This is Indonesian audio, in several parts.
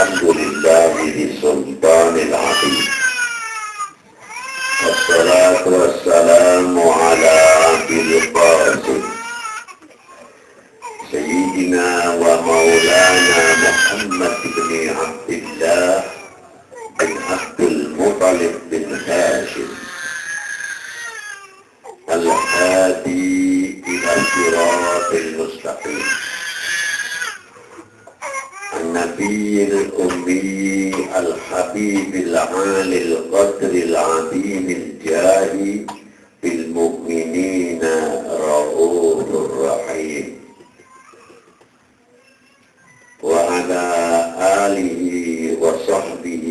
الحمد لله بسلطان العظيم، والصلاة والسلام على عبد القاسم سيدنا ومولانا محمد بن عبد الله بن عبد المطلب بن هاشم الهادي إلى الصراط المستقيم، النبي الأمي الحبيب العالي القدر العظيم الجاه بالمؤمنين رؤوف رحيم، وعلى آله وصحبه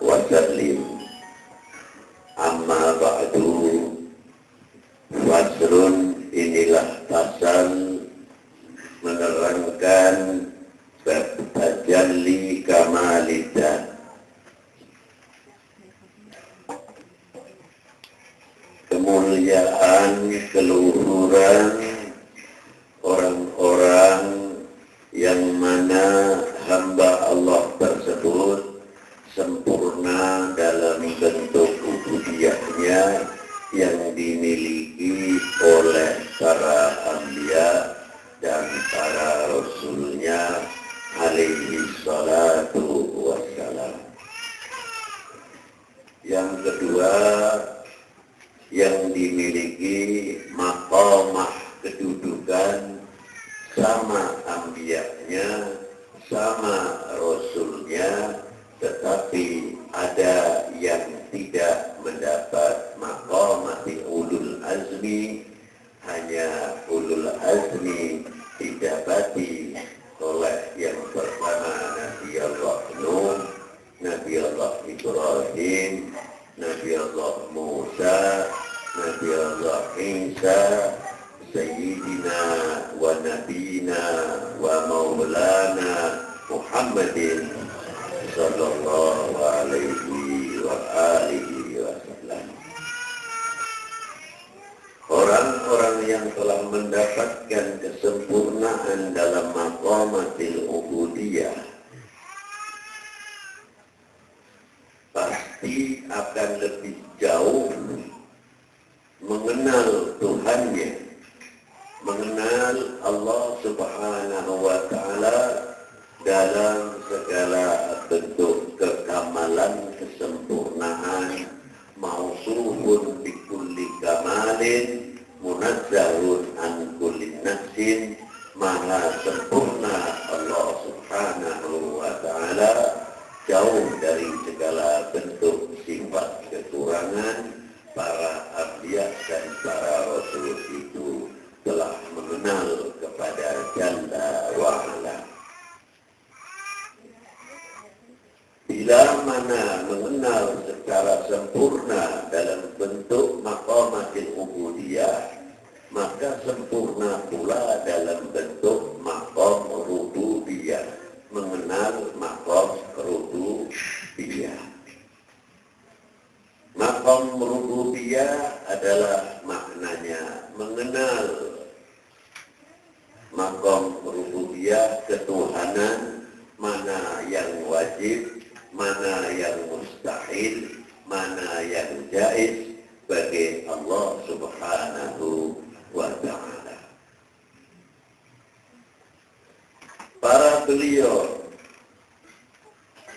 وسلم. Amma ba'du. Fasrun, inilah pasal menerangkan bab tajalli kamalidah, kemuliaan keluhuran orang-orang yang mana hamba Allah tersebut sempurna dalam bentuk ubudiyahnya yang dimiliki oleh para anbiya dan para rasulnya alaihi salatu wassalam. Yang kedua, yang dimiliki maqamah kedudukan sama anbiyanya, sama rasulnya, tetapi ada yang tidak mendapat maqamati ulul azmi, hanya ulul azmi didapati oleh yang pertama Nabi Allah Nuh, Nabi Allah Ibrahim, Nabi Allah Musa, Nabi Allah Isa, Sayyidina wa Nabina wa Maulana Muhammadin sallallahu alaihi wa alihi wasallam. Orang-orang yang telah mendapatkan kesempurnaan dalam maqamatil ubudiyah pasti akan lebih jauh mengenal Tuhannya, mengenal Allah Subhanahu wa ta'ala dalam segala bentuk kekamalan, kesempurnaan, mausufun bi kulli kamalin, munazzahun an kulli nafsin, maha sempurna Allah Subhanahu wa ta'ala, jauh dari segala bentuk sifat kekurangan. Para anbiya dan para rasul itu telah mengenal kepada Jalla wa Ala. Bila mana mengenal secara sempurna dalam bentuk maqamatil ubudiyah, maka sempurna pula dalam bentuk maqam rububiyah, mengenal maqam rububiyah. Maqam rububiyah adalah maknanya mengenal maqam rububiyah, ketuhanan, mana yang wajib, mana yang mustahil, mana yang jaiz bagi Allah Subhanahu wa ta'ala. Para beliau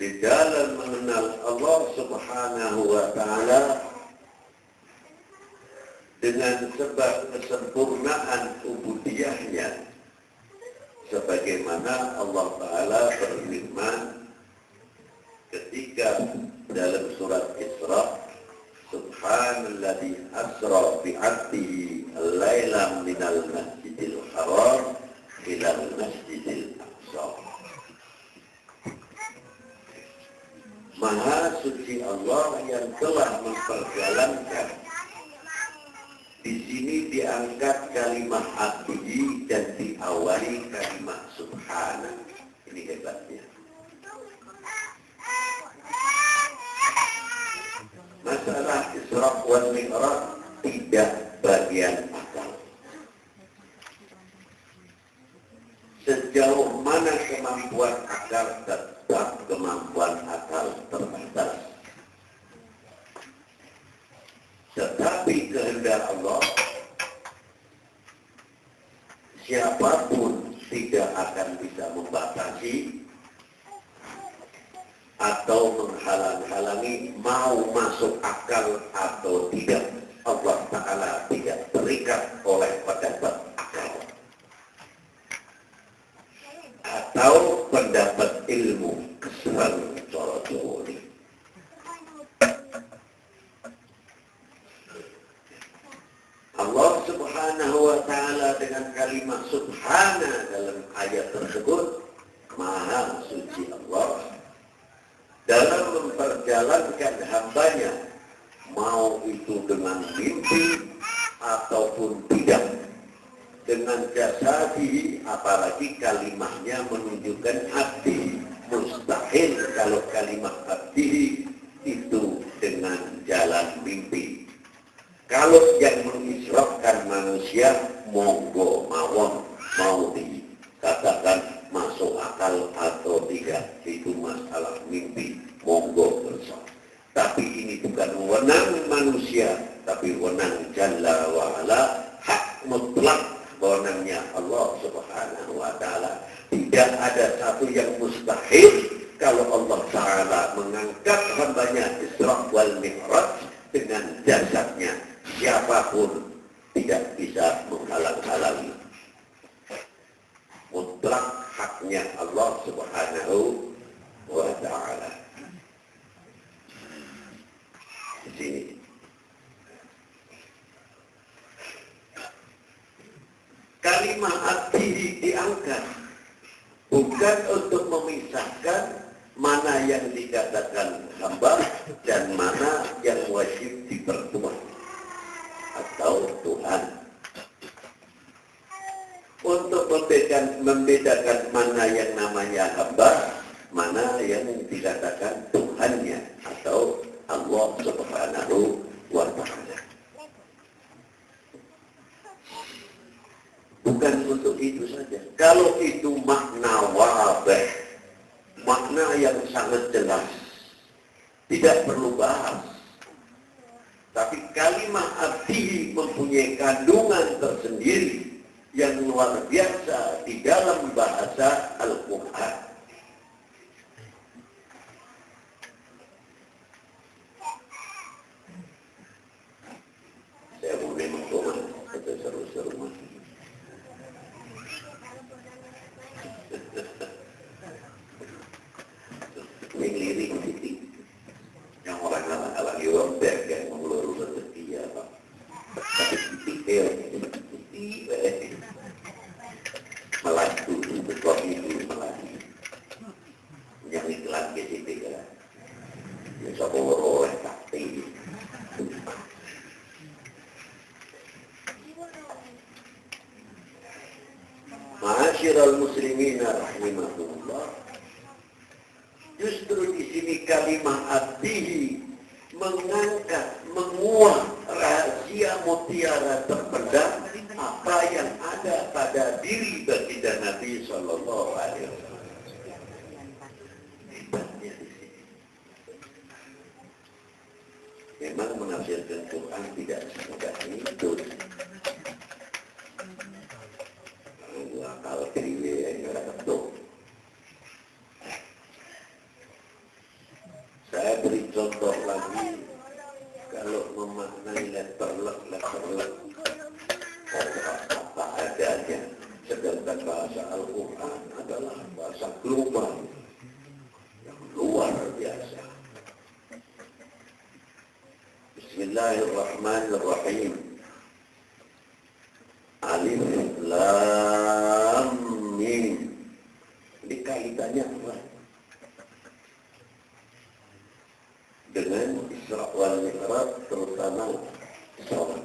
di dalam mengenal Allah Subhanahu wa ta'ala dengan sebab kesempurnaan ubudiyahnya, sebagaimana Allah Ta'ala berfirman ketika dalam surat Isra, Subhanalladzi asra bi'abdihi al-laila minal masjidil haram ilal masjidil aqsa. Maha suci Allah yang telah memperjalankan. Di sini diangkat kalimat abdi dan diawali kalimat subhana. Ini hebatnya. Masalah Isra wal Mi'raj tidak bagian akal. Sejauh mana kemampuan akal sebab kemampuan akal terbatas. Tetapi kehendak Allah, siapapun tidak akan bisa membatasi atau menghalang-halangi mau masuk akal atau tidak. Allah Ta'ala tidak terikat oleh pendapat akal atau pendapat ilmu keseluruhan cara Jawa ini. Allah Subhanahu wa Ta'ala dengan kalimat subhana dalam ayat tersebut, maha suci Allah dalam memperjalankan hambanya, mau itu dengan mimpi ataupun tidak, dengan jasadi, apalagi kalimatnya menunjukkan abdi. Mustahil kalau kalimat abdi itu dengan jalan mimpi. Kalau yang mengisrafkan manusia, monggo mawon, mau dikatakan masuk akal atau tidak, itu masalah mimpi, monggo bersama. Tapi ini bukan wewenang manusia, tapi wewenang Jalla wa'ala, hak mutlak wewenangnya Allah Subhanahu wa Ta'ala. Tidak ada satu yang mustahil kalau Allah Ta'ala mengangkat hambanya Isra wal Mi'raj dengan jasadnya. Siapapun tidak bisa menghalang-halangi. Mutlak haknya Allah Subhanahu wa Ta'ala. Di sini kalimat abdi diangkat bukan untuk memisahkan mana yang dikatakan hamba dan mana yang wajib diperbuat atau Tuhan, untuk membedakan mana yang namanya hamba, mana yang dikatakan Tuhannya atau Allah Subhanahu wa Ta'ala. Bukan untuk itu saja. Kalau itu makna wabah, makna yang sangat jelas, tidak perlu bahas. Tapi kalimat abdi mempunyai kandungan tersendiri yang luar biasa di dalam bahasa Al-Quran. Saya boleh mencoba atau seru-seru masih. Melirik titik yang orang lagi rombek yang mengeluruh setia Pak. Tapi titik melaju betul itu melaju. Yang iklan ke titik kan. Yang sokoro takti. Ma'asyiral muslimin rahimahullah. Justru di sini kalimat abdihi mengangkat, menguak rahasia mutiara terpendam apa yang ada pada diri baginda Nabi Sallallahu Alaihi Wasallam. Hebatnya di sini. Memang menafsirkan Quran tidak semudah itu. Kalau diri yang ketuk. Saya beri contoh lagi, kalau memaknai letterlek, apa adanya, sedangkan bahasa Al-Quran adalah bahasa global yang luar biasa. Bismillahirrahmanirrahim. Alif Lam Mim. Ini kaitannya apa? Dengan Isra wal Mi'raj, terutama sholat.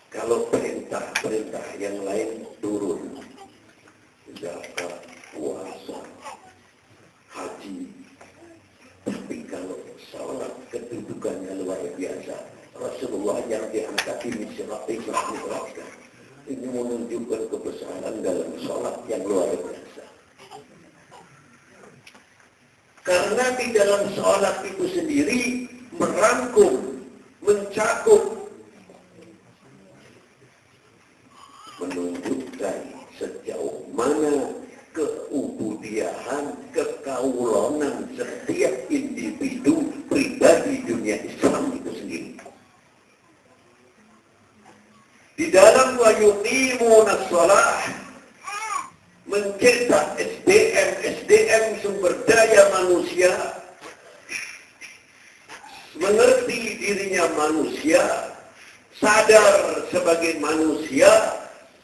Kalau perintah-perintah yang lain turun, zakat, puasa, haji. Tapi kalau sholat kedudukannya luar biasa. Rasulullah yang diangkat di Isra Mi'raj, Ini menunjukkan kebesaran dalam sholat yang luar biasa. Karena di dalam sholat itu sendiri merangkum, mencakup, menunjukkan sejauh mana keubudiahan, kekaulonan setiap individu pribadi dunia Islam itu sendiri. Di dalam wa yuqimuna shalah, mencetak SDM sumber daya manusia, mengerti dirinya manusia, sadar sebagai manusia,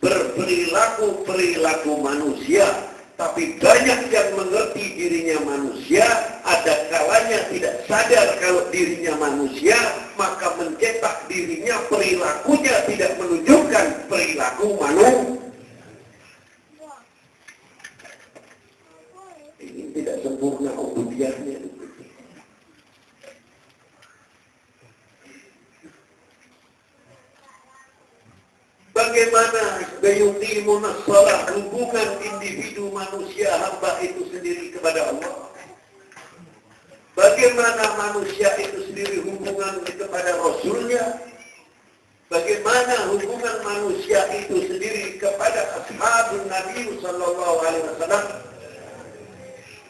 berperilaku manusia, tapi banyak yang mengerti dirinya manusia, ada kalanya tidak sadar kalau dirinya manusia, maka mencetak dirinya perilakunya tidak menunjukkan perilaku manusia. Ini tidak sempurna ubudiahnya. Bagaimana yuqimuna shalah, hubungan individu manusia hamba itu sendiri kepada Allah? Bagaimana manusia itu sendiri hubungan kepada Rasulnya? Bagaimana hubungan manusia itu sendiri kepada ashabun Nabi sallallahu alaihi wasallam?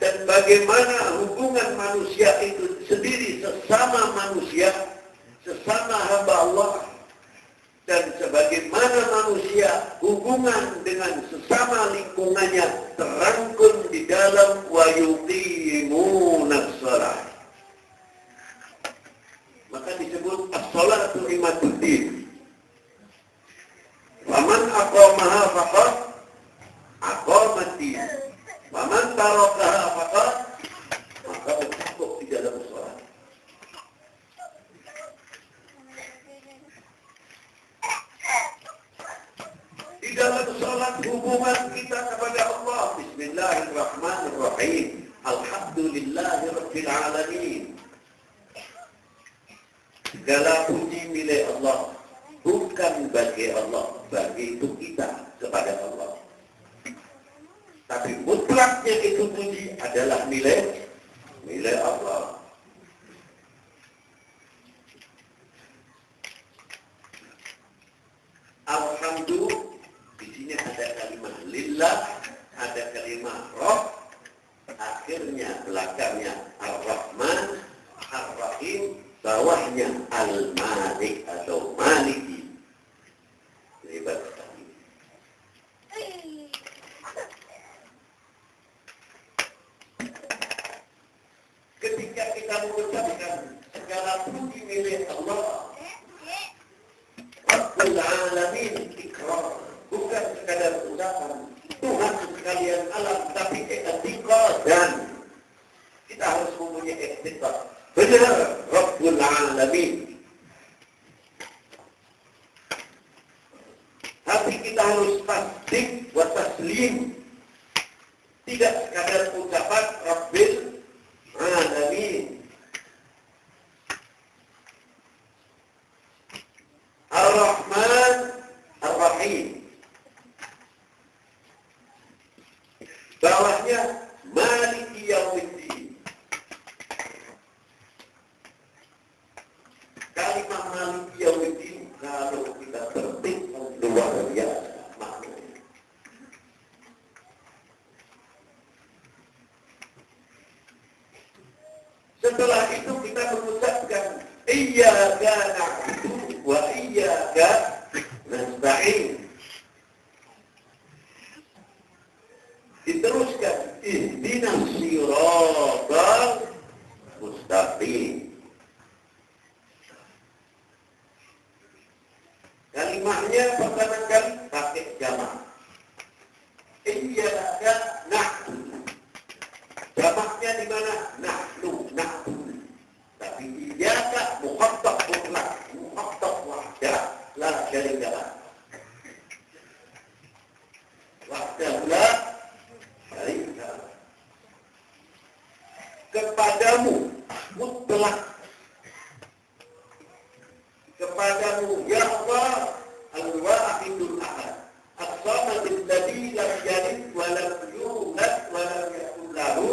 Dan bagaimana hubungan manusia itu sendiri sesama manusia, sesama hamba Allah? Dan sebagaimana manusia hubungan dengan sesama lingkungannya terangkum di dalam wa yuqimuna shalah. Maka disebut as-shalatu imaduddin. Waman aqamaha faqad aqamati. Waman tarakaha faqad maka bertakuk di dalam shalah. Di dalam salat hubungan kita kepada Allah. Bismillahirrahmanirrahim. Alhamdulillahirabbil alamin. Segala puji milik Allah, bukan bagi Allah, bagi itu kita kepada Allah. Tapi mutlaknya itu puji adalah milik Allah. Alhamdulillah. Di sini ada kalimat lillah, ada kalimat roh, akhirnya belakangnya ar-Rahman, ar-Rahim, bawahnya al-Malik atau Maliki. Hebat sekali. Ketika kita mengucapkan segala puji milik Allah, Rabbul Alamin, ikrar, bukan sekadar ucapan Tuhan sekalian alam, tapi etika, dan kita harus mempunyai etika. Benar, Rabbul Alamin. Hati kita harus tasdik wa taslim. Tidak sekadar ucapan Rabbil Alamin. Ar-Rahman Ar-Rahim. Bawahnya Maliki Yaumiddin. Kalimat Maliki Yaumiddin kalau kita tertib luar biasa maknanya. Setelah itu kita mengucapkan Iyyaka na'budu wa iyyaka nasta'in. Diteruskan ihdinas siratal mustaqim. Kalimatnya pertama kali pakai jamak. Iyyaka na'budu. Jamaknya di mana? Nahnu. Tapi iyyaka muhaddab mutlak, muhaddab wahdah, la syarika lah. Wahdah la syarika lah. Kepadamu mutlak. Kepadamu ya Allah al-wahidul ahad. as-samad alladzi lam yalid wa lam yulad wa lam yakul lahu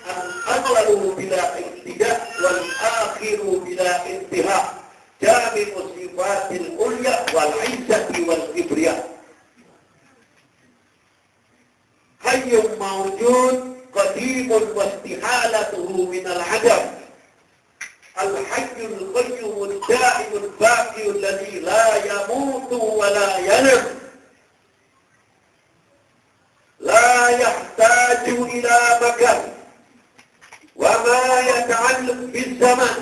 al-awwalu bila ibtida' wal akhiru bila intiha' jami'u sifatil ulya wal 'izzati wal kibriya hayyun mawjud qadimun wa istihalatuhu minal 'adam al-hayyul qayyumul da'imul baqiyul ladzi la yamutu wa la yanam la yahtaju ila makan wa ma yata'allaq bil zaman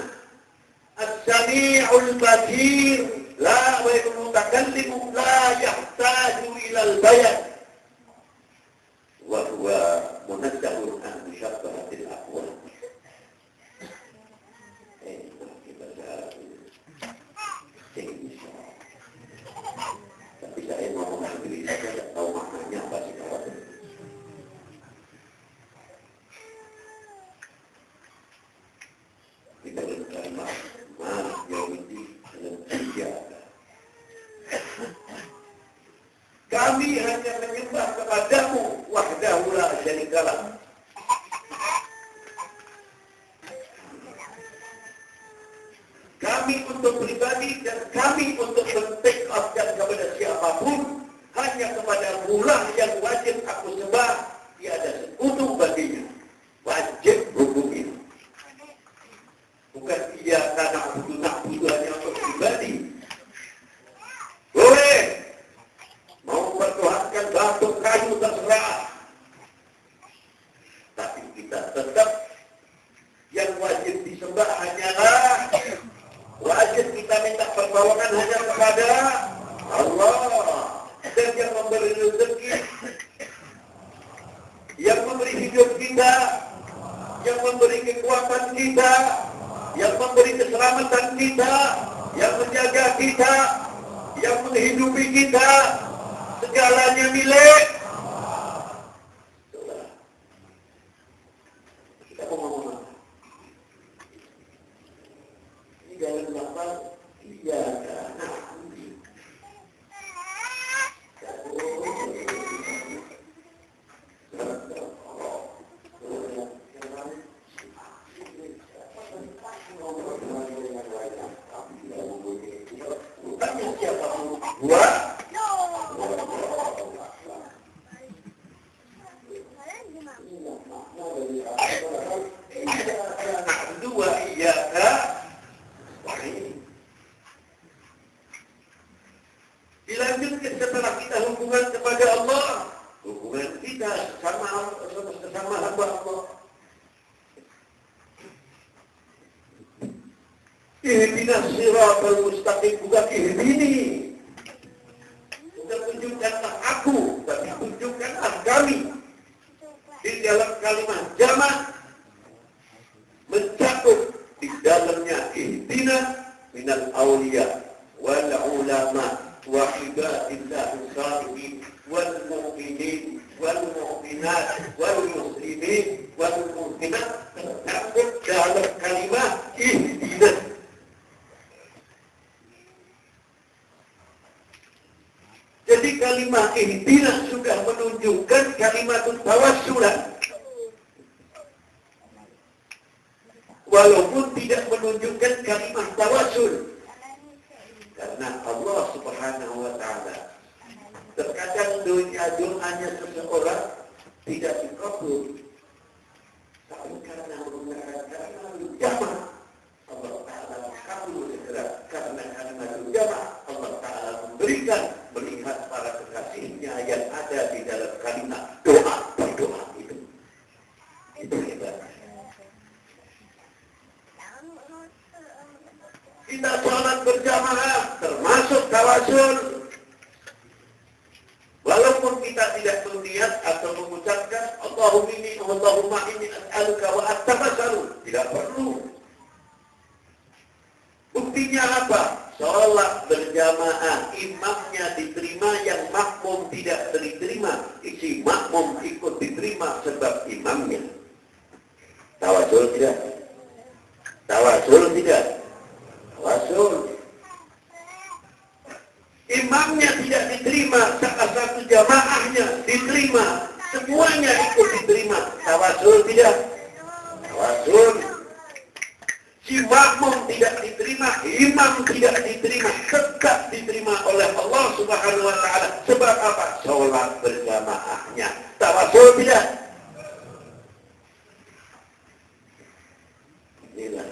as-sami'ul basir la wa al-mutakallim la yahtaju ila al-bayan wa huwa munazzahun an mushabbahatil aqwal. Tapi saya ngomong sendiri saja tidak tahu maknanya apa sih kawan. Kita berterima maaf yawiti dan menjaga. Kami hanya menyembah kepadamu wahdahu la syarikalah. Kami untuk pribadi dan kami untuk men-take off dan kepada siapapun hanya kepada Allah yang wajib aku sembah, tiada sekutu baginya, wajib hukumnya. Bukan ia karena butuh hanya untuk pribadi. Boleh mau bertuhankan batu kayu terserah, tapi kita tetap yang wajib disembah hanyalah wajib kita minta pertolongan hanya kepada Allah dan yang memberi rezeki, yang memberi hidup kita, yang memberi kekuatan kita, yang memberi keselamatan kita, yang menjaga kita, yang menghidupi kita, segalanya milik. Kita mau ngomong apa? Ini dalam lapar, iya karena bukannya siapapun buat dua iya kak. Dilanjutkan setelah kita hubungan kepada Allah, hubungan kita sama hamba Allah. Ihdinas siratal mustaqim, bukan ihdini. Bukan tunjukkanlah aku, tapi tunjukkanlah kami. Di dalam kalimat jamak mencakup di dalamnya ihdina minal awliya wal ulama wa ibadillah salihin wal mu'minin wal mu'minat wal muslimin wal mu'minat, tercakup dalam kalimat ihdina. Jadi kalimat ihdina sudah menunjukkan kalimat tawassulan, walaupun tidak menunjukkan kalimat tawassul. Karena Allah Subhanahu wa ta'ala terkadang doanya seseorang tidak dikabul, tapi karena menggunakan kalimat jamak Allah Ta'ala kabul segera. Karena kalimat jamak Allah Ta'ala memberikan melihat para kekasihnya yang ada di dalam kalimat doa berdoa itu hebat. Kita sholat berjamaah termasuk tawassul, walaupun kita tidak berniat atau mengucapkan Allahumma inni as'aluka wa atawassalu, tidak perlu. Buktinya apa? Sholat berjamaah imamnya diterima, yang makmum tidak diterima. Si makmum ikut diterima sebab imamnya. Tawassul tidak? Tawassul tidak? Tawassul. imamnya tidak diterima, salah satu jamaahnya diterima, semuanya ikut diterima. Tawasul tidak? Tawasul. Si makmum tidak diterima, imam tidak diterima, tetap diterima oleh Allah Subhanahu wa taala. Sebab apa? Salat berjamaahnya. Tawasul tidak? Inilah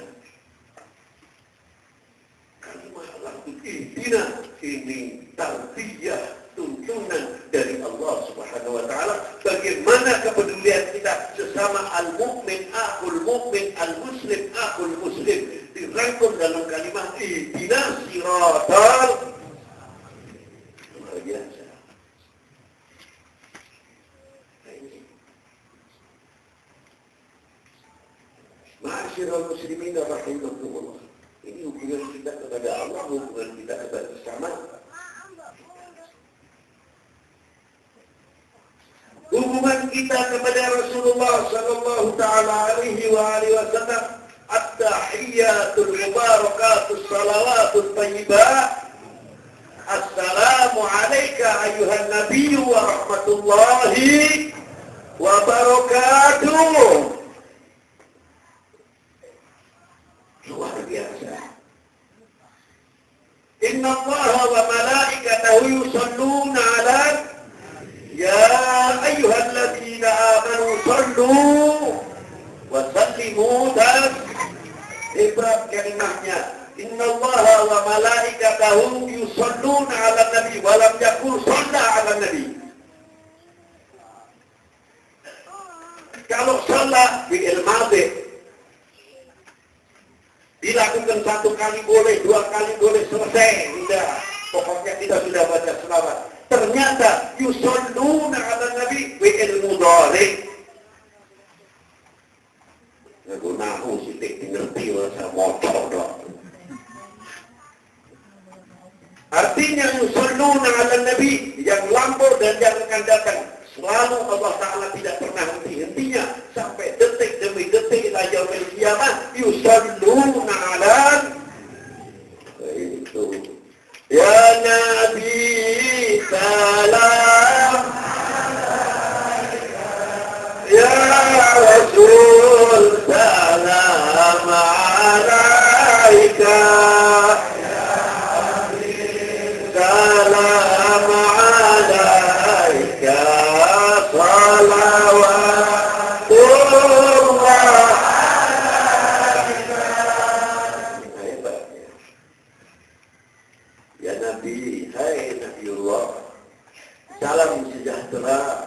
kalimat lafaz ihdina, ini tarbiyah tuntunan dari Allah Subhanahu wa taala. Bagaimana kepedulian kita sesama al-mukmin akhul mukmin, al-muslim akhul muslim, dirangkum dalam kalimat ihdinas siratal luar biasa. Ma'asyiral muslimin rahimakumullah. Ini hubungan kita kepada Allah, hubungan kita kepada sesama. Hubungan kita kepada Rasulullah sallallahu taala alaihi wa alihi wasallam. At-tahiyyatul mubarakatus salawatus thayyibah. Assalamu alayka ayyuhan nabiyyu wa rahmatullahi wa barakatuh. Luar biasa. Inna Allah wa malaikatahu yusalluna ala ya ayyuhalladzina amanu sallu wa sallimu taslima. Kalimatnya Inna Allah wa malaikatahu yusalluna ala nabi wa lam yaqul shalla ala nabi. Kalau salat fi'il madhi dilakukan satu kali boleh, dua kali boleh, selesai. Tidak. Pokoknya kita sudah baca selawat. Ternyata yusalluna ala nabi fi'il mudhari. Nagunahu sitik ngerti rasa motor dong. Artinya yusalluna ala nabi yang lampau dan yang akan datang. Selalu Allah Ta'ala tidak pernah henti-hentinya sampai detik demi detik ila yaumil qiyamah yusalluna ala itu. Ya Nabi salam, ya Rasul salam alaika, salam alaika, salawatullah. Ya Nabi, hai Nabiullah, salam sejahtera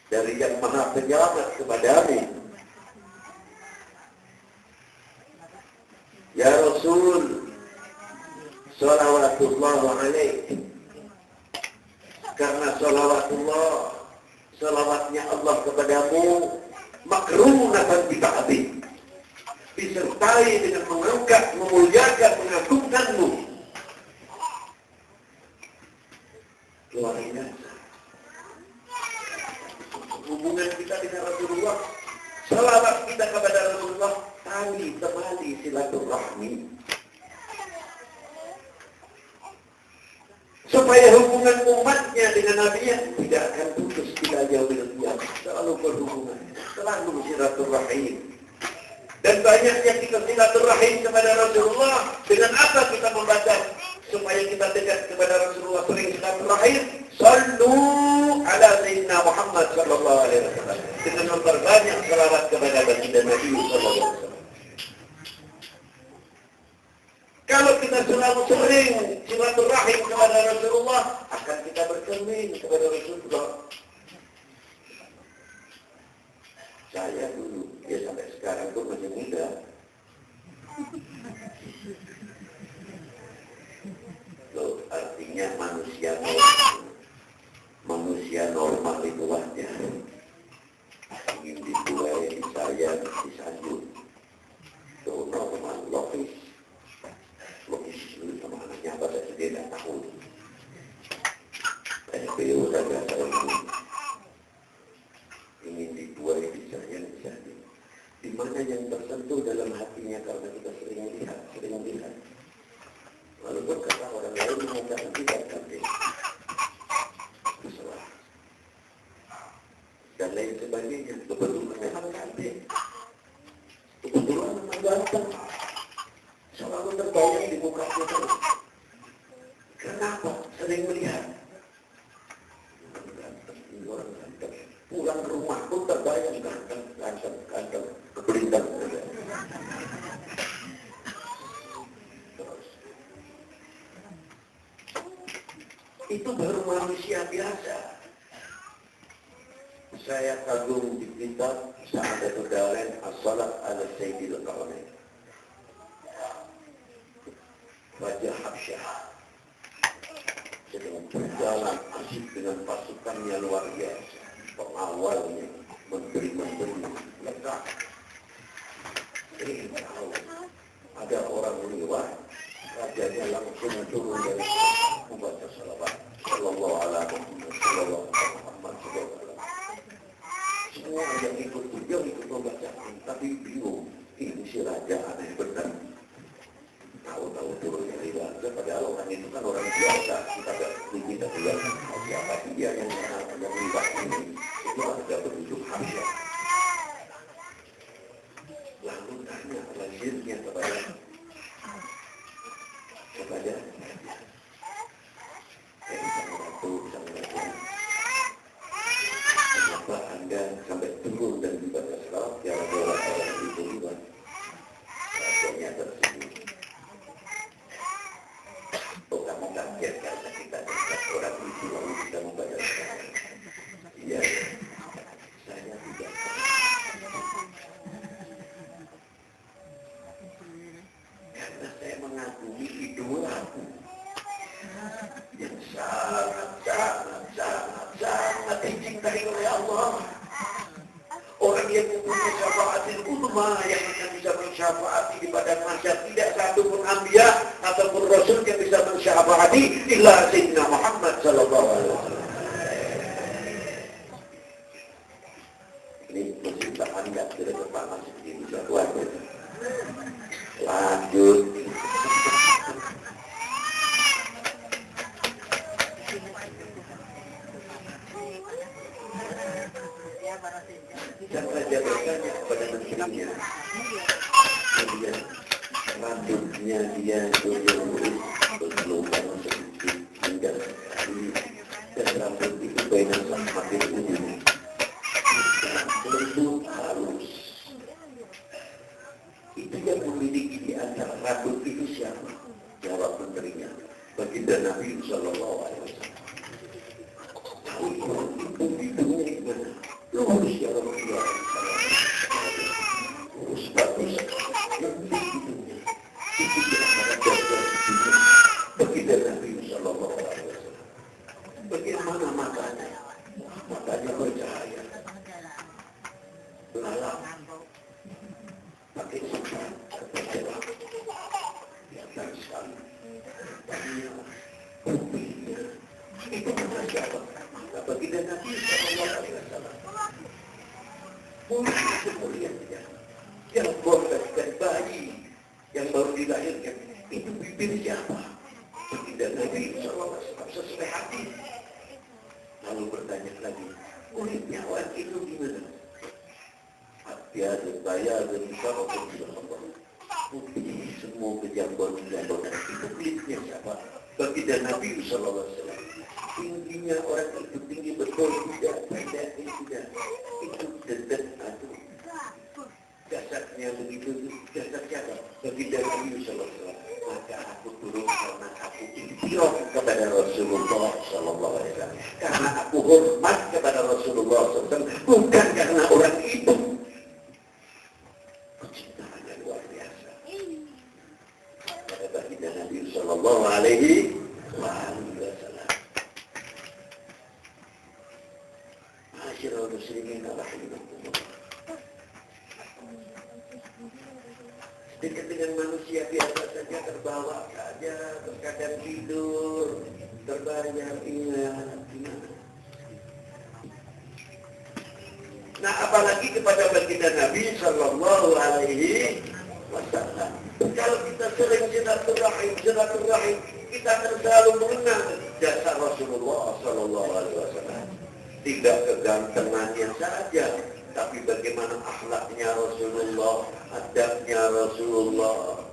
dari yang maha penyelamat kepadamu. Ya Rasul, salawatullah alaik. Karena salawatullah, salawatnya Allah kepadamu, makrunatan bita'ati, disertai dengan mengangkat, memuliakan, mengagungkanmu. Luar biasa. Hubungan kita dengan Rasulullah, salawat kita kepada Rasulullah, tali temali silaturahmi. Supaya hubungan umatnya dengan Nabi tidak akan putus, tidak jauh dari selalu berhubungan, selalu silaturahim. Dan banyaknya kita silaturahim kepada Rasulullah. Dengan apa kita membaca supaya kita dekat kepada Rasulullah? Sering silaturahim. Sallu ala sayyidina Muhammad sallallahu alaihi wasallam. Dengan memperbanyak salawat kepada baginda Nabi sallallahu alaihi wasallam. Kalau kita selalu sering silaturahim kepada Rasulullah, akan kita bercermin kepada Rasulullah. Saya dulu, ya sampai sekarang pun masih muda. Loh, artinya manusia normal. Manusia normal itu wajar. Ingin dibuai, disayang, disanjung. Itu normal, logis. Logis dulu sama anaknya apa saja dia tidak tahu. SPO saja saya ingin dibuai, disayang, disanjung. Di mana yang tersentuh dalam hatinya karena kita sering lihat. Walaupun selalu terbayang di mukanya terus. Kenapa? Sering melihat. Orang ganteng. Pulang ke rumah pun terbayang ganteng. Kebelintang. Itu baru manusia biasa. Saya kagum di kitab Sa'adatul Darain As-Salat ala Sayyidil Qawanain. Raja Habsyah sedang berjalan asik dengan pasukannya luar biasa. Pengawalnya, menteri-menteri lengkap. Tahu ada orang lewat, rajanya langsung turun dari membaca salawat. Sallallahu alaihi wasallam. Semua yang ikut beliau ikut membacaan, tapi bingung. Ini si raja aneh benar. Tahu-tahu turun dari raja, padahal orang itu kan orang biasa. Kita tidak lihat siapa dia yang libat ini. Itu ada penduduk Habsyah. Lalu tanya lahirnya kepada sang ratu, kenapa Anda sampai turun dan dibaca salawat ya orang itu libat? Rasanya tersebut. Kamu kaget karena kita dekat orang itu lalu kita membaca salawat. Iya, saya tidak. Karena saya mengagumi idolaku yang sangat dicintai oleh Allah. Orang yang mempunyai syafaatil uzma yang akan bisa mensyafaati di padang mahsyar, tidak satu pun anbiya ataupun rasul yang bisa mensyafaati illa Sayyidina Muhammad sallallahu alaihi wasallam. Ini musibah Anda kira kepala seperti bisa buat. Lanjut. Dan raja bertanya kepada menterinya, kemudian rambutnya dia lurus bergelombang sedikit hingga sekali, dan rambut itu banyak semakin ujung, lembut halus. Itu yang memiliki di antara rambut itu siapa? Jawab menterinya, baginda Nabi Sallallahu Alaihi Wasallam. Tahu itu hidungnya gimana? Lurus ya Rasulullah, lurus bagus, lembut hidungnya. Itu di antara dada hidungnya. Baginda Nabi Sallallahu Alaihi Wasallam. Bagaimana matanya? Matanya bercahaya, lalang, pakai sifat kepercayaan, kelihatan sekali. Tadinya putihnya itu mata siapa? Mata baginda Nabi Sallallahu Alaihi Wasallam. Mulia semulianya yang membesarkan bayi yang baru dilahirkan, itu bibir siapa? Baginda Nabi Sallallahu Alaihi Wasallam sesuai hati. Lalu bertanya lagi, kulitnya awan itu gimana? Hati-hati saya dan syarafun Allah. Putih semua kejambon-kejambon itu kulitnya siapa? Baginda Nabi Sallallahu Alaihi Wasallam. Tingginya orang itu tinggi betul, tidak pendek, tidak. Itu dedet atau jasadnya begitu, jasad siapa? Baginda Nabi Sallallahu Alaihi Wasallam. Maka aku turun karena aku intiraf kepada Rasulullah Sallallahu Alaihi Wasallam. Karena aku hormat kepada Rasulullah Sallallahu Alaihi Wasallam, bukan karena orang itu. Kecintaannya luar biasa. Pada baginda Nabi Sallallahu Alaihi Wasallam. Masyarakat muslimin rahimahumullah. Dekat dengan manusia biasa saja, terbawa saja, terkadang tidur, terbayang ingat. Nah, apalagi kepada baginda Nabi Sallallahu Alaihi Wasallam. Kalau kita sering silaturahim, kita akan selalu mengenang jasa Rasulullah Sallallahu Alaihi Wasallam. Tidak kegantengannya saja, tapi bagaimana akhlaknya Rasulullah, adabnya Rasulullah.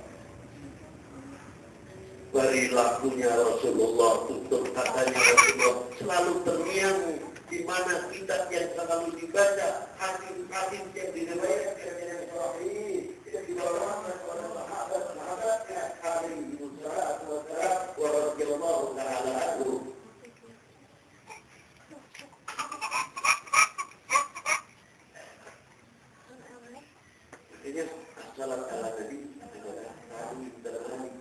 perilakunya Rasulullah, tutur katanya Rasulullah selalu terngiang di mana kitab yang selalu dibaca, hadis-hadis yang diriwayatkan dengan sahih, yang dibawakan oleh sahabat-sahabatnya alaihi wassalatu wassalam wa radhiyallahu ta'ala anhu. Artinya as-salat ala nabi adalah kami terbaik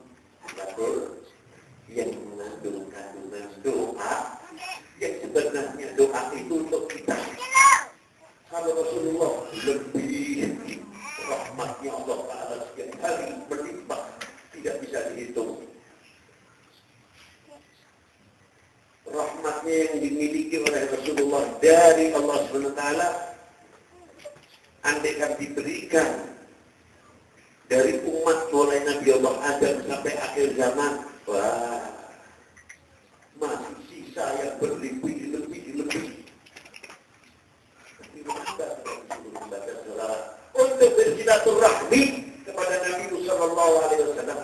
betul yang mengandung kandungan doa, yang sebenarnya doa itu untuk kita. Kalau Rasulullah lebih rahmatnya Allah Ta'ala setiap hari berlimpah, tidak bisa dihitung. Rahmatnya yang dimiliki oleh Rasulullah dari Allah SWT, andaikan diberikan dari umat mulai Nabi Allah Adam sampai akhir zaman, wah, masih sisa yang berlebih-lebih. Untuk bersilaturahmi kepada Nabi Sallallahu Alaihi Wasallam,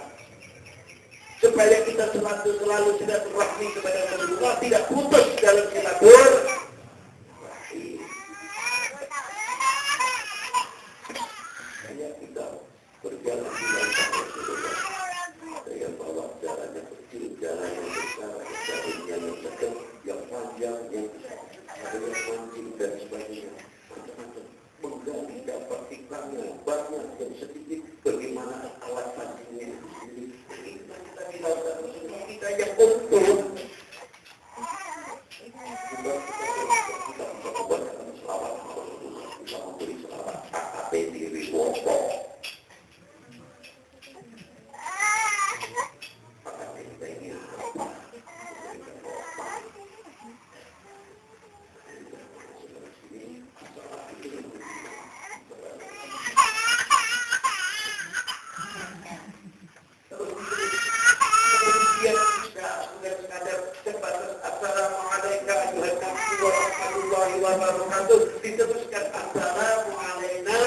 supaya kita selalu silaturahmi kepada Rasulullah, tidak putus dalam silaturahmi. Hanya kita berjalan di dalam Rasulullah. Saya bawa jalannya kecil, jalan yang besar, jalan yang sedang, yang panjang, yang ada yang mancing dan sebagainya. Macam-macam. Menggali dapat ikannya, banyak yang sedikit. Bagaimana alat pancingnya itu sendiri. Kita di dalam Rasulullah, kita yang untung. Kita bisa membacakan selawat Rasulullah, bisa memberi selawat AKP diri wopok. Diteruskan assalamu alaina,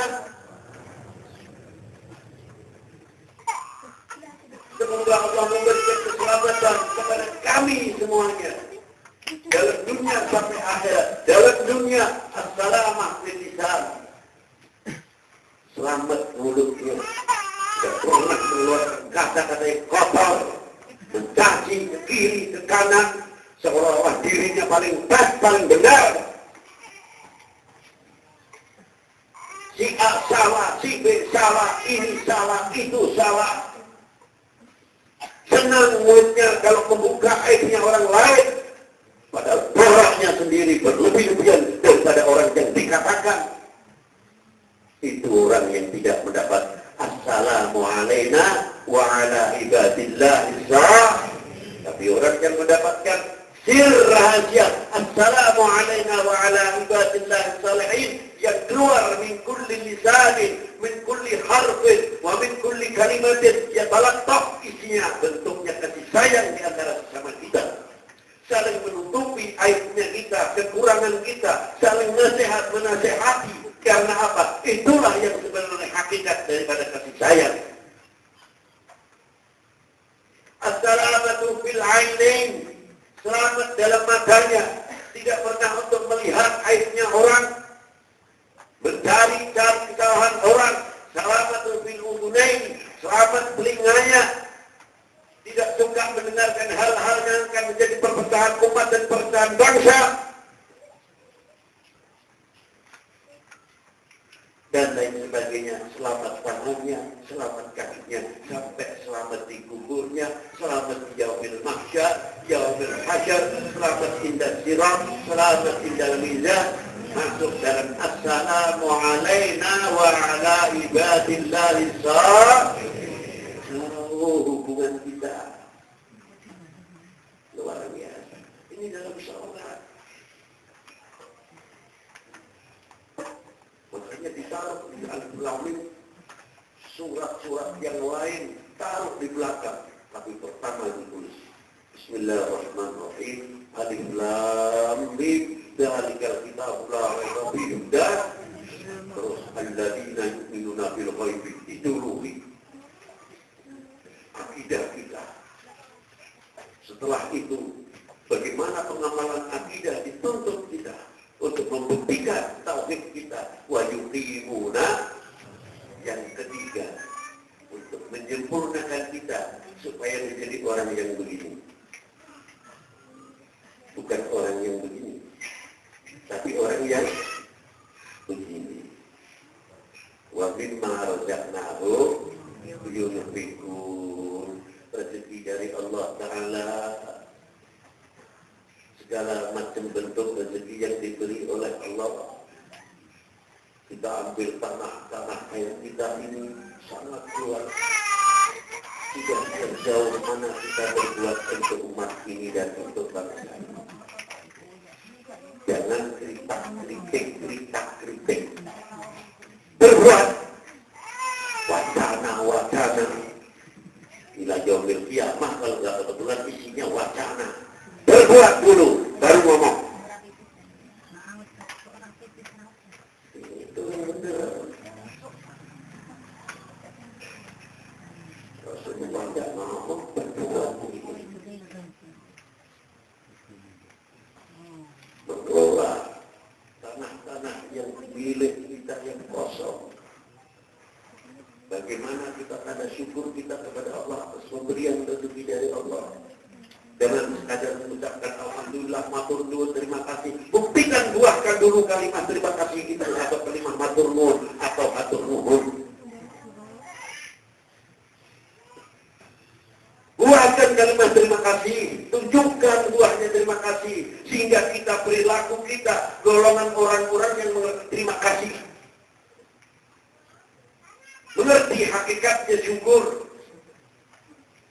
semoga Allah memberikan keselamatan kepada kami semuanya dalam dunia sampai akhirat. Dalam dunia assalamu lisan, selamat mulutnya, tidak pernah mengeluarkan kata-kata yang kotor, mencaci ke kiri ke kanan seolah-olah dirinya paling pas, paling benar. Si A salah, si B salah, ini salah, itu salah. Senang mulutnya kalau membuka aibnya orang lain, padahal boroknya sendiri berlebih-lebihan daripada orang yang dikatakan. Itu orang yang tidak mendapat assalamu alaina wa ala ibadillah sah. Tapi orang yang mendapatkan sir rahasia assalamu alaina wa ala ibadillah salihin, yang keluar min kulli lisanin, min kulli harfin, wa min kulli kalimatin, ya talattaf, isinya bentuknya kasih sayang di antara sesama kita, saling menutupi aibnya kita, kekurangan kita, saling nasihat menasihati. Karena apa? Itulah yang sebenarnya hakikat daripada kasih sayang. As-salamatu fil ainain, selamat dalam matanya, tidak pernah untuk melihat aibnya orang, mencari-cari kesalahan orang. Salamatu fil udunain, selamat telinganya, tidak suka mendengarkan hal-hal yang akan menjadi perpecahan umat dan perpecahan bangsa, dan lain sebagainya. Selamat tangannya, selamat kakinya, sampai selamat di kuburnya, selamat di yaumil mahsyar, yaumil hasyar, selamat indah sirat, selamat indah mizan, masuk dalam assalamu alaina wa ala ibadillahi salihin. Hubungan kita luar biasa. Ini dalam sholat. Makanya ditaruh di al-Lamim, surat-surat yang lain taruh di belakang, tapi pertama ditulis Bismillahirrahmanirrahim, Alif Lam Mim, dzalikal kitabu la raiba fihi, dan terus alladzina yu'minuna bil ghaibi, itu ruhi akidah kita. Setelah itu, bagaimana pengamalan akidah dituntut kita untuk membuktikan tauhid kita. Wa yuqimuna, yang ketiga, untuk menyempurnakan kita supaya menjadi orang yang begini. Bukan orang yang begini, tapi orang yang begini. Wa mimma razaqnahu yunfiqun. Rezeki dari Allah Ta'ala, segala macam bentuk rezeki yang diberi oleh Allah. Kita ambil tanah yang kita ini sangat luas. Tidak sejauh mana kita berbuat untuk umat ini dan untuk bangsa ini. Jangan kritik. Berbuat wacana. Ila yaumil qiyamah, kalau nggak kebetulan isinya wacana. Berbuat dulu, baru ngomong. Itu yang benar. Rasulullah tidak mau berbuat begitu. Mengelola tanah-tanah yang milik kita yang kosong. Bagaimana kita tanda syukur kita kepada Allah atas pemberian rezeki dari Allah. Jangan sekadar mengucapkan alhamdulillah, matur nuwun, terima kasih. Buktikan, buahkan dulu kalimat terima kasih kita atau kalimat matur nuwun atau matur nuwun. Buahkan kalimat terima kasih, tunjukkan buahnya terima kasih, sehingga kita perilaku kita golongan orang-orang yang mengerti terima kasih. Mengerti hakikatnya syukur,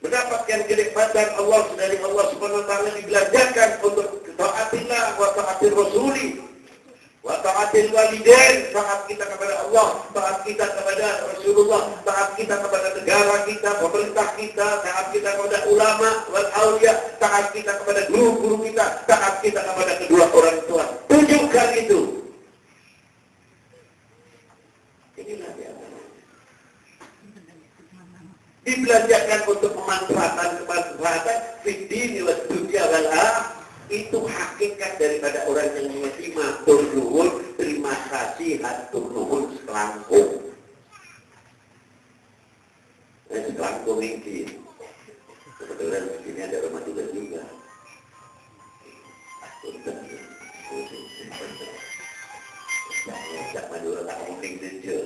mendapatkan kenikmatan Allah dari Allah Subhanahu wa taala, dibelanjakan untuk taatillah wa taatir rasuli wa taatil walidain, taat kita kepada Allah, taat kita kepada Rasulullah, taat kita kepada negara kita, pemerintah kita, taat kita kepada ulama wal aulia, taat kita kepada guru-guru kita, taat kita kepada kedua orang tua. Tunjukkan itu. Inilah dia. Dibelanjakan untuk kemanfaatan fid-din wa dunya wal akhirah. Itu hakikat daripada orang yang mengerti matur nuwun, terima kasih, hatur nuwun, selangkung. Selangkung ini kebetulan di sini ada rumah juga. Cak Madura tak mungkin saja.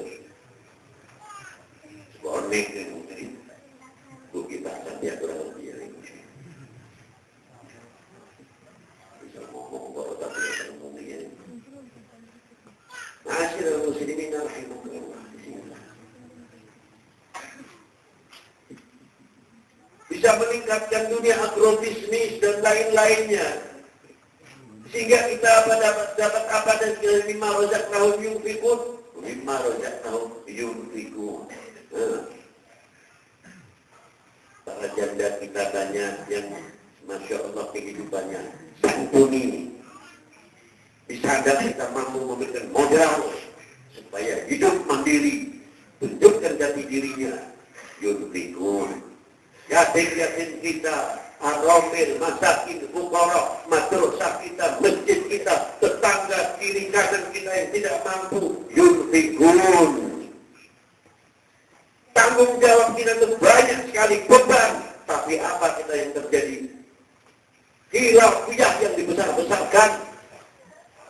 Bonek ini bukit bahasa dia kurang lebih ini. Bisa ngomong kok tapi tidak ngomong ini. Masyaallah muslimin rahimahullah. Bisa meningkatkan dunia agrobisnis dan lain-lainnya, sehingga kita dapat apa dan mimma razaqnahum yunfiqun. Mimma razaqnahum yunfiqun. Para janda kita banyak yang Masya Allah kehidupannya santuni. Di sana kita mampu memberikan modal supaya hidup mandiri, tunjukkan jati dirinya. Yunfiqun. Yatim-yatim kita, aromil, masakin, fukara, madrasah kita, masjid kita, tetangga kiri kanan kita yang tidak mampu, yunfiqun. Tanggung jawab kita itu banyak sekali beban, tapi apa kita yang terjadi? Khilafiyah yang dibesar-besarkan.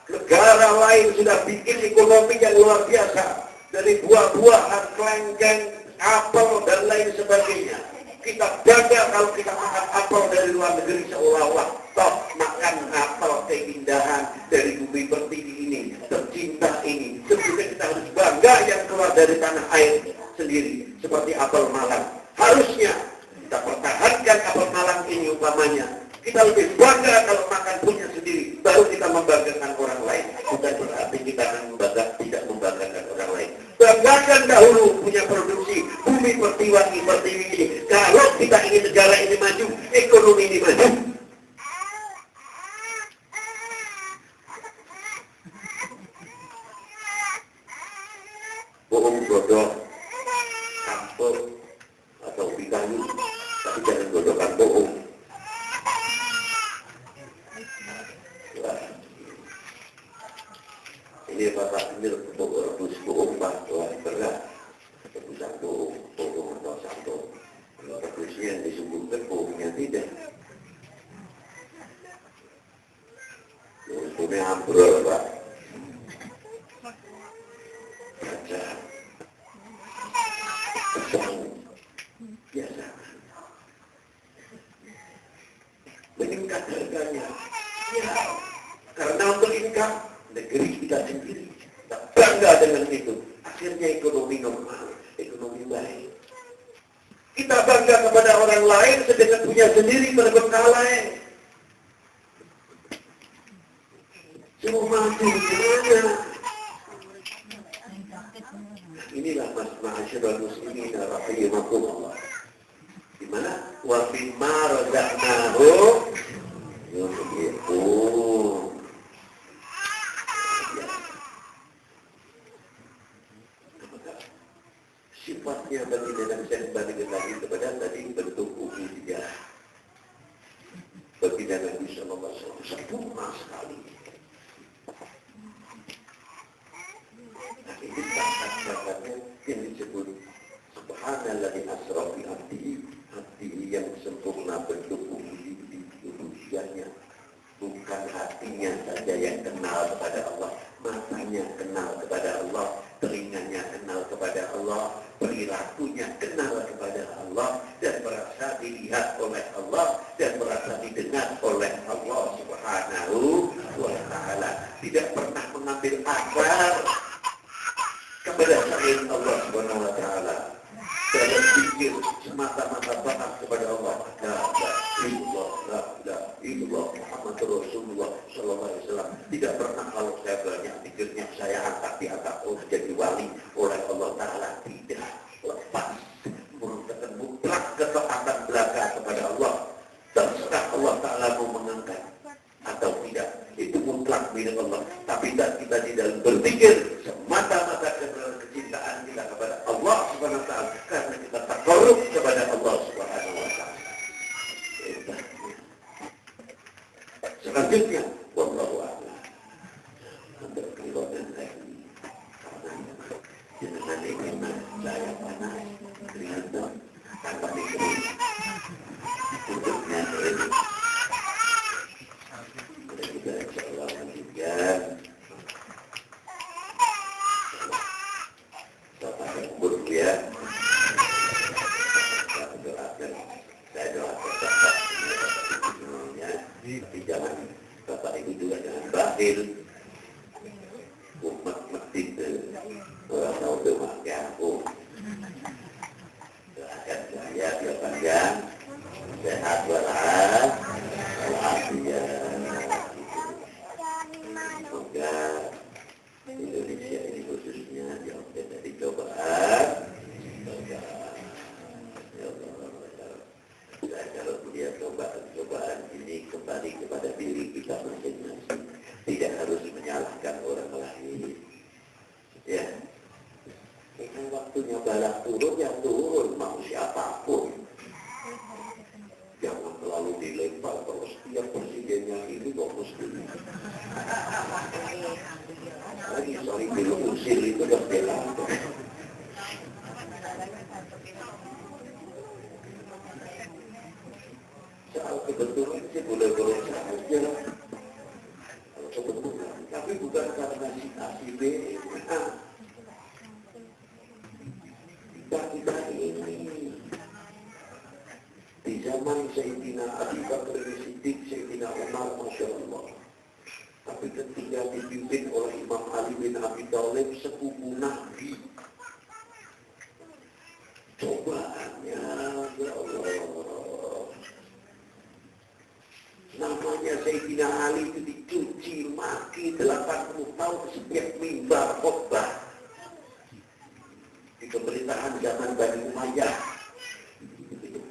Negara lain sudah bikin ekonomi yang luar biasa, dari buah-buahan, kelengkeng, apel dan lain sebagainya. Kita bangga kalau kita makan apel dari luar negeri, seolah-olah toh makan apel keindahan dari bumi pertiwi ini, tercinta ini. Tentunya kita harus bangga yang keluar dari tanah air sendiri, seperti apel Malang. Harusnya kita pertahankan apel Malang ini umpamanya. Kita lebih bangga kalau makan punya sendiri, baru kita membanggakan orang lain. Bukan berarti kita akan tidak membanggakan orang lain. Banggakan dahulu punya produksi bumi pertiwi ini. Kalau kita ingin negara ini maju, ekonomi ini maju. Bohong bodoh, kampung atau ubi kayu, tapi jangan bodohkan bohong. ambil rebus keumpat, wah berat. Rebusan tolong atau satu. Kalau rebusnya yang disebutkan bohongnya tidak. Untungnya ambrol, Pak. Baca. Pesong. Biasa. Meningkat harganya. Ya, karena untuk income negeri kita sendiri. Kita bangga dengan itu. Akhirnya ekonomi normal, ekonomi baik. Kita bangga kepada orang lain sedangkan punya sendiri berbengkalai. Semua mati gimana? Inilah ma'asyiral muslimin rahimakumullah. Di mana? Wa mimma razaqnahum yunfiqun. Sifatnya bagi dalam saya kembali lagi kepada tadi bentuk ubudiyah. Bagi dalam Nabi sallallahu alaihi wasallam sempurna sekali. Nah, ini kata-katanya yang disebut subhanalladzi asra bi abdihi yang sempurna bentuk ubudiyahnya. Bukan hatinya saja yang kenal kepada Allah, matanya kenal kepada Allah, telinganya kenal kepada Allah, perilakunya kenal kepada Allah, dan merasa dilihat oleh Allah, dan merasa didengar oleh Allah Subhanahu wa Ta'ala. Tidak pernah mengambil akar kepada selain Allah Subhanahu wa Ta'ala. Dalam pikir semata-mata taat kepada Allah. La ilaha illallah Muhammadur Rasulullah sallallahu alaihi wasallam. Tidak pernah kalau saya banyak pikirnya saya angkat di atas jadi wali oleh Allah Ta'ala. Tidak. Lepas merupakan mutlak ketaatan belaka kepada Allah. Terserah Allah Ta'ala mau mengangkat atau tidak. Itu mutlak milik Allah. Tapi kita tidak berpikir semata-mata karena kecintaan kita kepada Allah Subhanahu wa Ta'ala, karena kita takarrub kepada Allah Subhanahu wa Ta'ala. Selanjutnya, wallahu a'lam. Untuk keluarga lagi, karena dengan saya panas, keringat, tanpa dikering, hidupnya kering. Kita insyaallah lanjutkan. Bapak yang buruk ya. Saya doakan Bapak semuanya. Tapi jangan Bapak Ibu juga jangan bakhil. Umat masjid orang tahu doa ya aku. Doakan saya biar panjang, sehat walafiat. Semoga Indonesia ini khususnya jauh dari cobaan. Ya Allah, kalau melihat cobaan ini kembali kepada diri kita masing-masing, tidak harus menyalahkan orang lain. Ya, ini waktunya balas turun, yang turun mau siapapun. Jangan terlalu dilempar kalau setiap presidennya ini kok mesti. Lagi sorry dulu usil itu kan bela. Soal kebetulan sih boleh-boleh saja. Kalau kebetulan, tapi bukan karena si B. Kita ini di zaman Sayyidina Abu Bakar Siddiq, Sayyidina Umar, Masya Allah. Tapi ketika dipimpin oleh Imam Ali bin Abi Thalib, sepupu Nabi, cobaannya, ya Allah. Namanya Sayyidina Ali itu dicuci maki 80 tahun setiap mimbar khutbah. Di pemerintahan zaman Bani Umayyah.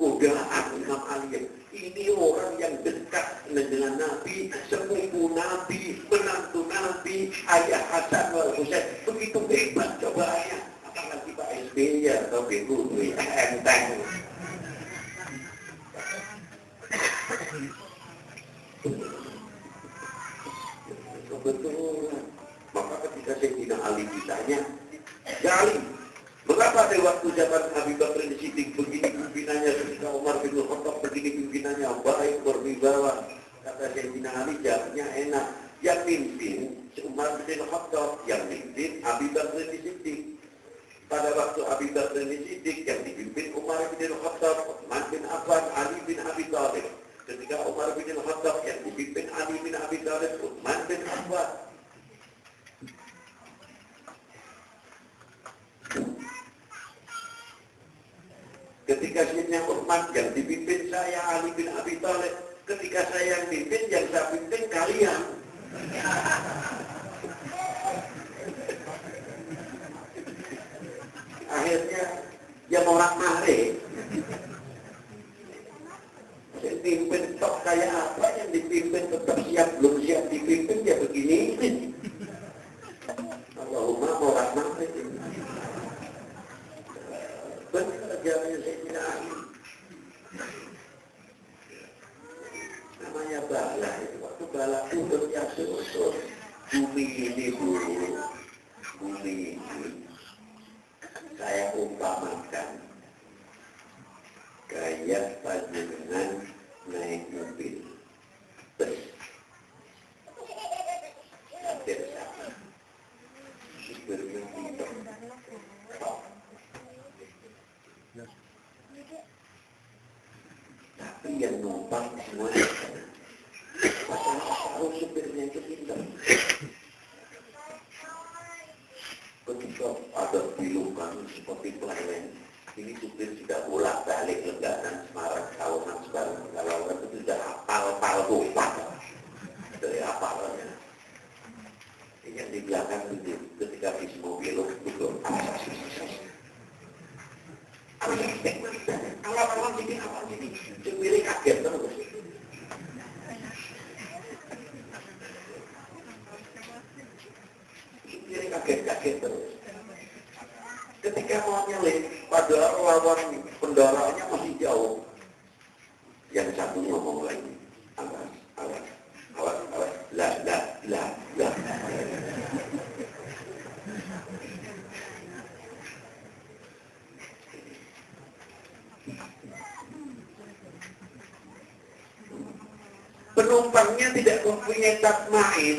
Godaan Imam Ali, ini orang yang dekat dengan Nabi, sepupu Nabi, menantu Nabi, ayah Hasan wal Husain, begitu hebat cobaannya. Apalagi Pak SBY atau Ibu enteng. Kebetulan, maka ketika Sayyidina Ali ditanya, ya Ali, mengapa pada waktu zaman Abu Bakar Siddiq begini pimpinannya, ketika Umar bin Khattab begini pimpinannya, baik berwibawa? Kata Sayyidina Ali, jawabnya enak. Yang mimpin Umar bin Khattab, yang mimpin Abu Bakar Siddiq. Pada waktu Abu Bakar Siddiq yang dipimpin Umar bin Khattab, Utsman bin Affan, Ali bin Abi Thalib. Ketika Umar bin Khattab yang dipimpin Ali bin Abi Thalib, Utsman bin Affan. Ketika Sayyidina Utsman yang dipimpin saya Ali bin Abi Thalib, ketika saya yang pimpin, yang saya pimpin kalian. Akhirnya yang orang mare, yang pimpin tok kayak apa, yang dipimpin tetap siap belum siap dipimpin ya begini. Allahumma orang mare. Benar jalannya Sayyidina Ali. Namanya bala itu, waktu bala turun ya susut. Bumi ini dulu, bumi ini saya umpamakan kayak panjenengan naik mobil bus, hampir sama, supirnya hidup. Tapi yang numpang semuanya tahu supirnya itu pintar. Ketika ada bilukan seperti pelainan, ini supir sudah bolak-balik Leganan, Semarang, Tahunan, Semarang, Kalauran itu sudah hafal tupat dari hafalannya. Yang di belakang itu ketika bis mobil itu awal sini supirnya kaget terus. Supirnya kaget terus. Ketika mau nyelip, padahal lawan kendaraannya masih jauh. Yang satu ngomong lagi, awas, lah. Penumpangnya tidak mempunyai tatmain,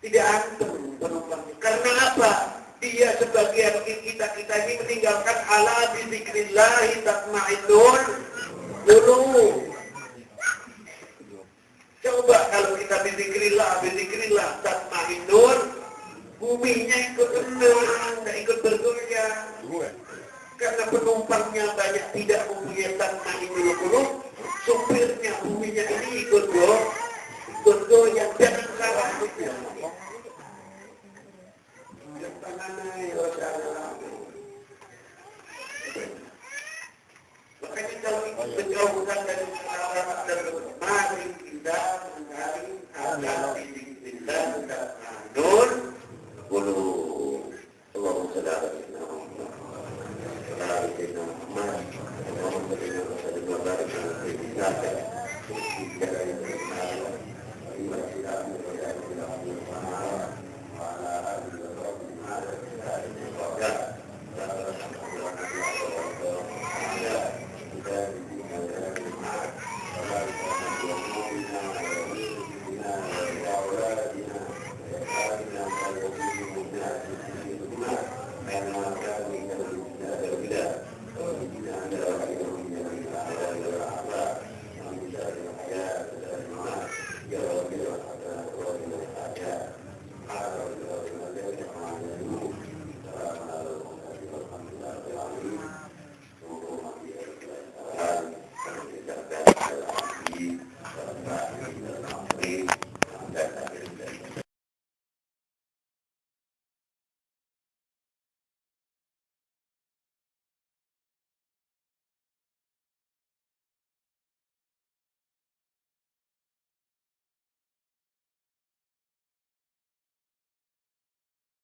tidak antem penumpangnya. Karena apa? Dia sebagian kita ini meninggalkan ala bizikrillahi tatma'innul qulub. Coba kalau kita bizikrillah tatma'innul, buminya ikut tenang, tidak ikut bergoyang. Karena penumpangnya banyak tidak mempunyai tatma'innul qulub, supirnya buminya ini ikut goyang. Jangan salah itu. Makanya kalau itu penjauhan dari masyarakat dan mari kita mencari agar kita nun bulu Allahumma shalli ala sayyidina Muhammad wa ala ali sayyidina Muhammad wa ala ali sayyidina Muhammad